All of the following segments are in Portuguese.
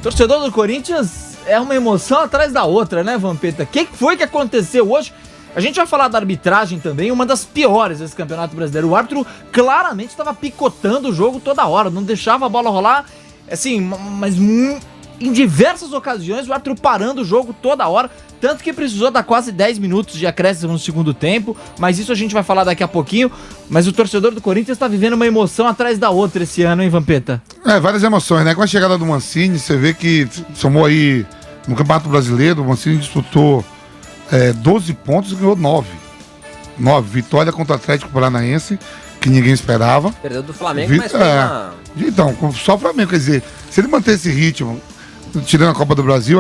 Torcedor do Corinthians é uma emoção atrás da outra, né, Vampeta? O que foi que aconteceu hoje? A gente vai falar da arbitragem também, uma das piores desse Campeonato Brasileiro. O árbitro claramente estava picotando o jogo toda hora, não deixava a bola rolar, assim, mas em diversas ocasiões o árbitro parando o jogo toda hora, tanto que precisou dar quase 10 minutos de acréscimo no segundo tempo, mas isso a gente vai falar daqui a pouquinho. Mas o torcedor do Corinthians está vivendo uma emoção atrás da outra esse ano, hein, Vampeta? Várias emoções, né? Com a chegada do Mancini, você vê que somou aí no Campeonato Brasileiro, o Mancini disputou 12 pontos e ganhou 9. Vitória contra o Atlético Paranaense, que ninguém esperava. Perdeu do Flamengo, mas foi uma... Então, só o Flamengo, quer dizer, se ele manter esse ritmo, tirando a Copa do Brasil,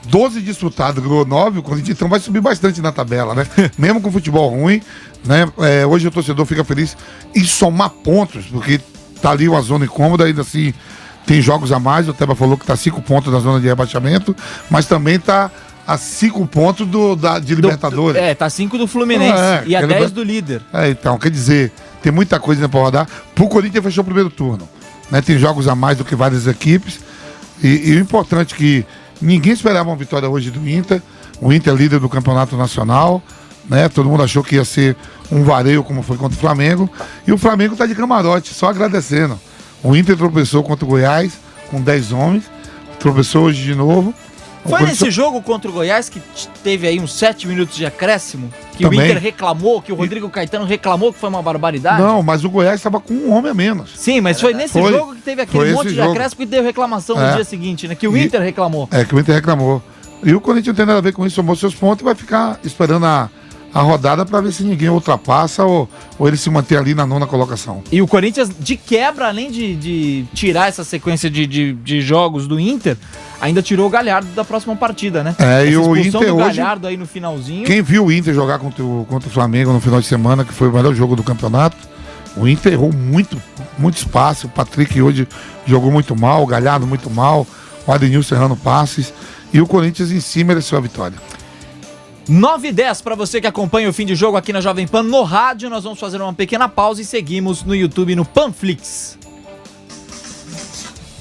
12 disputados, ganhou 9, o Corinthians então vai subir bastante na tabela, né? Mesmo com futebol ruim, né? Hoje o torcedor fica feliz em somar pontos, porque tá ali uma zona incômoda, ainda assim tem jogos a mais, o Teba falou que tá 5 pontos na zona de rebaixamento, mas também tá a 5 pontos de Libertadores. Tá 5 do Fluminense e a 10 do líder. Então, quer dizer, tem muita coisa ainda pra rodar. Pro Corinthians fechou o primeiro turno, né? Tem jogos a mais do que várias equipes, e o importante é que ninguém esperava uma vitória hoje do Inter. O Inter é líder do Campeonato Nacional, né? Todo mundo achou que ia ser um vareio como foi contra o Flamengo. E o Flamengo tá de camarote, só agradecendo. O Inter tropeçou contra o Goiás com 10 homens. Tropeçou hoje de novo. Foi nesse jogo contra o Goiás que teve aí uns 7 minutos de acréscimo? Que também. O Inter reclamou, que o Rodrigo Caetano reclamou que foi uma barbaridade? Não, mas o Goiás estava com um homem a menos. Sim, mas foi nesse jogo que teve aquele monte de acréscimo e deu reclamação no dia seguinte, né? Que o Inter reclamou. Que o Inter reclamou. E o Corinthians não tem nada a ver com isso, somou seus pontos e vai ficar esperando a rodada para ver se ninguém ultrapassa ou ele se manter ali na 9ª colocação. E o Corinthians, de quebra, além de tirar essa sequência de jogos do Inter, ainda tirou o Galhardo da próxima partida, né? E o Inter do hoje, Galhardo aí no finalzinho. Quem viu o Inter jogar contra o Flamengo no final de semana, que foi o melhor jogo do campeonato, o Inter errou muito espaço. O Patrick hoje jogou muito mal, o Galhardo muito mal, o Adenilson errando passes, e o Corinthians em si mereceu a vitória. 9h10 para você que acompanha o fim de jogo aqui na Jovem Pan no rádio. Nós vamos fazer uma pequena pausa e seguimos no YouTube no Panflix.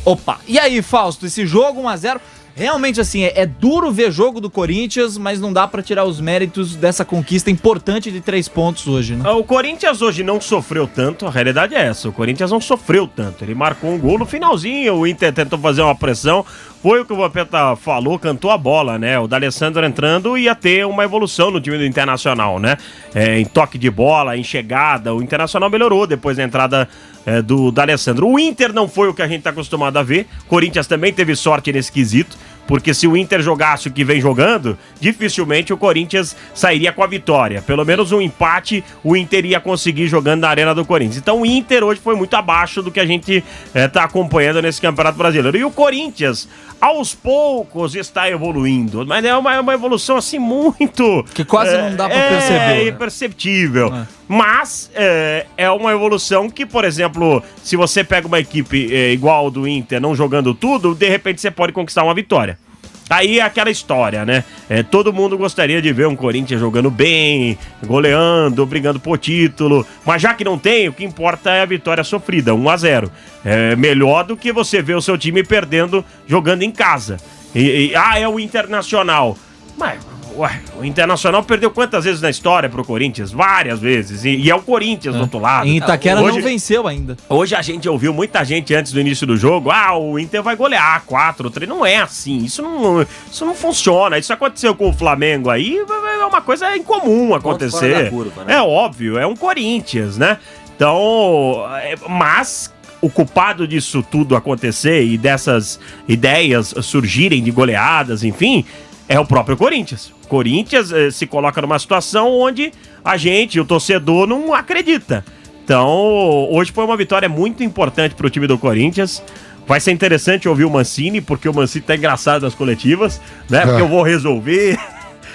Opa, e aí, Fausto, esse jogo 1-0, realmente assim, é duro ver jogo do Corinthians, mas não dá pra tirar os méritos dessa conquista importante de 3 pontos hoje, né? O Corinthians hoje não sofreu tanto, a realidade é essa, o Corinthians não sofreu tanto, ele marcou um gol no finalzinho, o Inter tentou fazer uma pressão, foi o que o Vampeta falou, cantou a bola, né? O D'Alessandro entrando ia ter uma evolução no time do Internacional, né? Em toque de bola, em chegada, o Internacional melhorou depois da entrada do D'Alessandro. O Inter não foi o que a gente tá acostumado a ver, o Corinthians também teve sorte nesse quesito, porque se o Inter jogasse o que vem jogando, dificilmente o Corinthians sairia com a vitória. Pelo menos um empate o Inter ia conseguir jogando na Arena do Corinthians. Então o Inter hoje foi muito abaixo do que a gente tá acompanhando nesse Campeonato Brasileiro. E o Corinthians, aos poucos, está evoluindo. Mas é uma evolução assim muito... que quase não dá pra perceber. É imperceptível. Mas é uma evolução que, por exemplo, se você pega uma equipe igual do Inter, não jogando tudo, de repente você pode conquistar uma vitória. Aí é aquela história, né? Todo mundo gostaria de ver um Corinthians jogando bem, goleando, brigando por título. Mas já que não tem, o que importa é a vitória sofrida, 1-0. É melhor do que você ver o seu time perdendo jogando em casa. É o Internacional. Mas... o Internacional perdeu quantas vezes na história pro Corinthians? Várias vezes. E é o Corinthians do outro lado. Em Itaquera hoje, não venceu ainda. Hoje a gente ouviu muita gente antes do início do jogo. O Inter vai golear 4-3. Não é assim. Isso não funciona. Isso aconteceu com o Flamengo aí. É uma coisa incomum acontecer. Curva, né? É óbvio. É um Corinthians, né? Então, mas... o culpado disso tudo acontecer e dessas ideias surgirem de goleadas, enfim... é o próprio Corinthians. O Corinthians se coloca numa situação onde a gente, o torcedor, não acredita. Então, hoje foi uma vitória muito importante para o time do Corinthians. Vai ser interessante ouvir o Mancini, porque o Mancini tá engraçado nas coletivas, né? Porque eu vou resolver,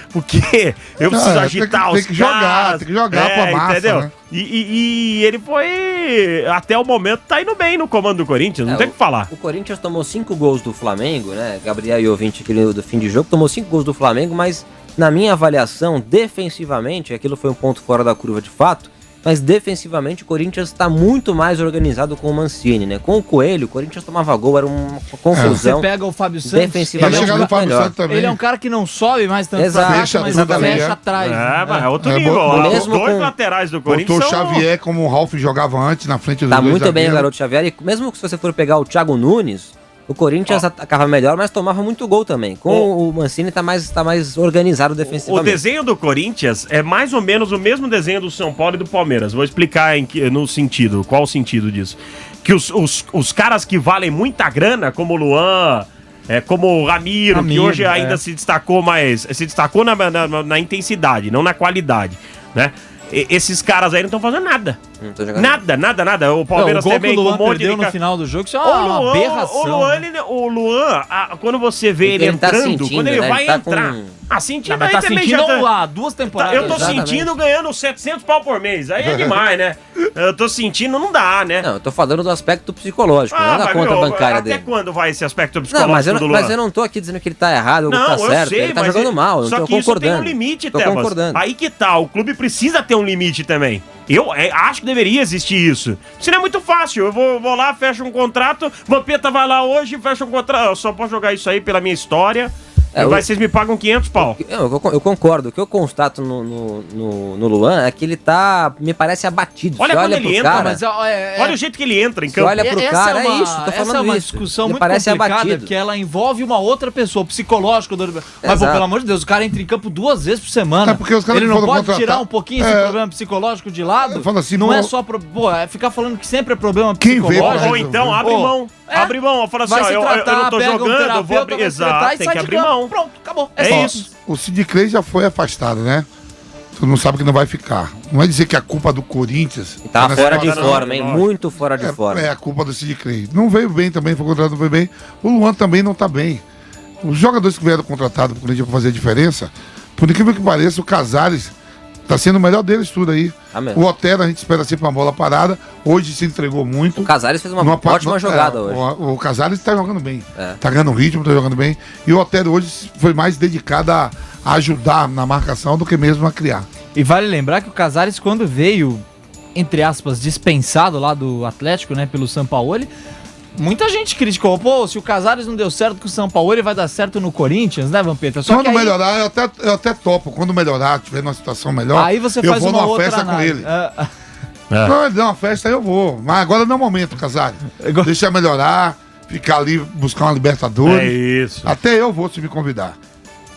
porque eu preciso agitar os caras. Tem que jogar com a massa, entendeu? Né? E ele foi, até o momento, tá indo bem no comando do Corinthians, não tem o que falar. O Corinthians tomou 5 gols do Flamengo, né? Gabriel e ouvinte aqui do fim de jogo, tomou 5 gols do Flamengo, mas na minha avaliação, defensivamente, aquilo foi um ponto fora da curva de fato, mas defensivamente o Corinthians está muito mais organizado com o Mancini, né? Com o Coelho, o Corinthians tomava gol, era uma confusão. Você pega o Fábio Santos, defensivamente Vai chegar no muito Fábio melhor. Santos também. ele é um cara que não sobe mais tanto Exato. pra baixo, mas Fecha fecha tudo atrás. Mas é outro É, nível. botou- Os mesmo dois com- laterais do Botou Corinthians o Xavier como o Ralf jogava antes, na frente dos Tá dois muito bem o zagueiros. garoto Xavier. E mesmo se você for pegar o Thiago Nunes, o Corinthians atacava melhor, mas tomava muito gol também. Com o Mancini tá mais organizado O defensivamente. desenho do Corinthians é mais ou menos o mesmo desenho do São Paulo e do Palmeiras. Vou explicar no sentido. Qual o sentido disso? Que os caras que valem muita grana, como o Luan, como o Ramiro, que hoje ainda se destacou na intensidade, não na qualidade, né? Esses caras aí não estão fazendo nada. Não tô jogando. Nada. O Palmeiras o gol também que o Luan com um monte perdeu de... no final do jogo, isso é uma aberração. O Luan, quando você vê ele Ele tá entrando, sentindo, quando ele né? vai Ele tá entrar... com- sentindo Mas aí tá também sentindo já tá... há 2 temporadas. Eu tô Exatamente. sentindo ganhando 700 pau por mês. Aí é demais, né? Eu tô sentindo, não dá, né? Não, eu tô falando do aspecto psicológico, não da mas, conta meu, bancária até dele. quando vai esse aspecto Não, psicológico do Luan? mas eu não tô aqui dizendo que ele tá errado ou que Não, tá eu certo. sei, Ele tá mas jogando mal, eu só tô que isso tem concordando. um limite, Tô Tebas. concordando. Aí que tá, o clube precisa ter um limite também. Eu acho que deveria existir isso. Senão é muito fácil. Eu vou lá, fecho um contrato, Vampeta vai lá hoje, fecha um contrato. Eu só posso jogar isso aí pela minha história. Vocês me pagam 500 pau. Eu concordo. O que eu constato no Luan é que ele tá, me parece abatido. Olha Você quando ele pro entra, cara, Mas Olha o jeito que ele entra em você campo. olha pro essa cara, é uma, é isso, tô essa falando é uma isso. discussão Ele muito parece complicada, abatido. porque ela envolve uma outra pessoa, o psicológico do... Mas, pô, Exato. pelo amor de Deus, o cara entra em campo 2 vezes por semana. É porque os caras ele que não foram pode contratar- tirar um pouquinho esse problema psicológico de lado? Fala assim, não pô, é só... ficar falando que sempre é problema Quem vê psicológico. Ou então abre Pô, mão. Abre mão. Fala assim, vai ó, se eu tratar, não tô pega um jogando, eu vou terapeuta, abrir. vai se tratar Exato, e tem sai que de abrir campo. mão. Pronto, acabou. É só. isso. O Sid Clay já foi afastado, né? Tu não sabe que não vai ficar. Não é dizer que a culpa do Corinthians... Tá nessa fora de situação. forma, hein? Muito fora de forma. É a culpa do Sid Clay. Não veio bem também, foi contratado, não veio bem. O Luan também não tá bem. Os jogadores que vieram contratados pro Corinthians pra fazer a diferença, por incrível que pareça, o Casares tá sendo o melhor deles tudo aí. Tá mesmo. O Otero a gente espera sempre uma bola parada. Hoje se entregou muito. O Casares fez uma Numa parte- ótima jogada hoje. O Casares tá jogando bem. É. Tá ganhando ritmo, tá jogando bem. E o Otero hoje foi mais dedicado a ajudar na marcação do que mesmo a criar. E vale lembrar que o Casares, quando veio, entre aspas, dispensado lá do Atlético, né, pelo Sampaoli, muita gente criticou. Pô, se o Casares não deu certo com o Sampaoli, vai dar certo no Corinthians, né, Vampeta? Só Quando que aí, melhorar, eu até topo. Quando melhorar, tiver numa situação melhor, aí você eu faz vou uma numa outra festa análise. com ele. Não, ele dá uma festa, eu vou. Mas agora não é o momento, Casares. Agora- Deixa eu melhorar, ficar ali, buscar uma Libertadores. É isso. Até eu vou se me convidar.